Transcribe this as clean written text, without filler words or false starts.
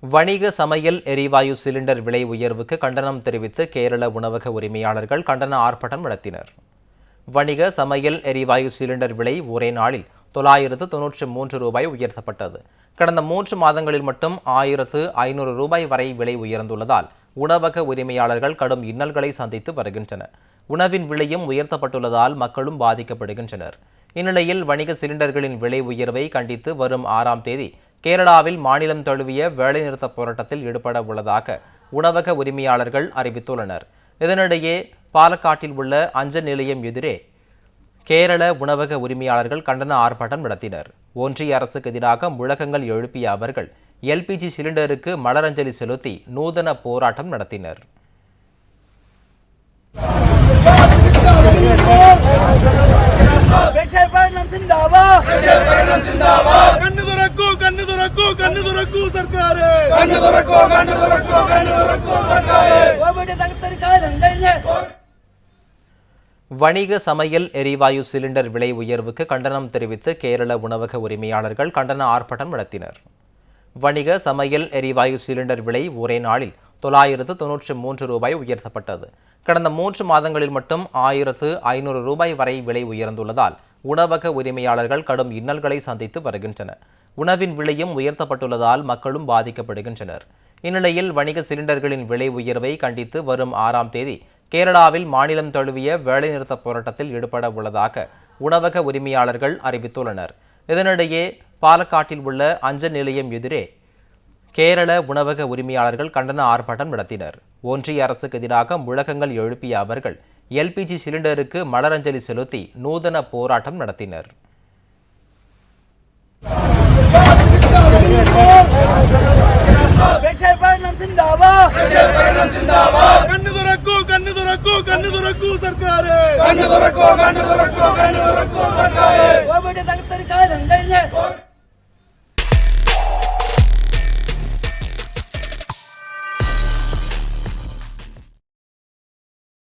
வணிக சமையல் எரிவாயு சிலிண்டர் விலை உயர்வுக்கு கண்டனம் தெரிவித்து கேரள உணவக உரிமையாளர்கள் கண்டன ஆர்ப்பாட்டம் நடத்தினர். வணிக சமையல் எரிவாயு சிலிண்டர் விலை ஒரே நாளில் ரூபாய் உயர்த்தப்பட்டது. கடந்த 3 மாதங்களில் மட்டும் ரூபாய் வரை விலை உயர்ந்துள்ளதால் உணவக உரிமையாளர்கள் கடும் இன்னல்களை சந்தித்து வருகின்றனர். உணவின் விலையும் உயர்த்தப்பட்டுள்ளதால் மக்களும் பாதிக்கப்படுகின்றனர். இந்நிலையில் வணிக சிலிண்டர்களின் விலை உயர்வை கண்டித்து வரும் 6ஆம் தேதி கேரளாவில் மாநிலம் தழுவிய வேலைநிறுத்த போராட்டத்தில் ஈடுபட உள்ளதாக உணவக உரிமையாளர்கள் அறிவித்துள்ளனர். இதனிடையே பாலக்காட்டில் உள்ள அஞ்சல் நிலையம் எதிரே கேரள உணவக உரிமையாளர்கள் கண்டன ஆர்ப்பாட்டம் நடத்தினர். ஒன்றிய அரசுக்கு எதிராக முழக்கங்கள் எழுப்பிய அவர்கள் எல்பிஜி சிலிண்டருக்கு மலரஞ்சலி செலுத்தி நூதன போராட்டம் நடத்தினர். வணிக சமையல் எரிவாயு சிலிண்டர் விலை உயர்வுக்கு கண்டனம் தெரிவித்து கேரள உணவக உரிமையாளர்கள் கண்டன ஆர்ப்பாட்டம் நடத்தினர். வணிக சமையல் எரிவாயு சிலிண்டர் விலை ஒரே நாளில் ரூபாய் உயர்த்தப்பட்டது. கடந்த 3 மாதங்களில் மட்டும் ரூபாய் வரை விலை உயர்ந்துள்ளதால் உணவக உரிமையாளர்கள் கடும் இன்னல்களை சந்தித்து வருகின்றனர். உணவின் விலையும் உயர்த்தப்பட்டுள்ளதால் மக்களும் பாதிக்கப்படுகின்றனர். இந்நிலையில் வணிக சிலிண்டர்களின் விலை உயர்வை கண்டித்து வரும் 6ஆம் தேதி கேரளாவில் மாநிலம் தழுவிய வேலைநிறுத்த போராட்டத்தில் ஈடுபட உள்ளதாக உணவக உரிமையாளர்கள் அறிவித்துள்ளனர். இதனிடையே பாலக்காட்டில் உள்ள அஞ்சல் நிலையம் எதிரே கேரள உணவக உரிமையாளர்கள் கண்டன ஆர்ப்பாட்டம் நடத்தினர். ஒன்றிய அரசுக்கு எதிராக முழக்கங்கள் எழுப்பிய அவர்கள் எல்பிஜி சிலிண்டருக்கு மலரஞ்சலி செலுத்தி நூதன போராட்டம் நடத்தினர். സർക്കാർ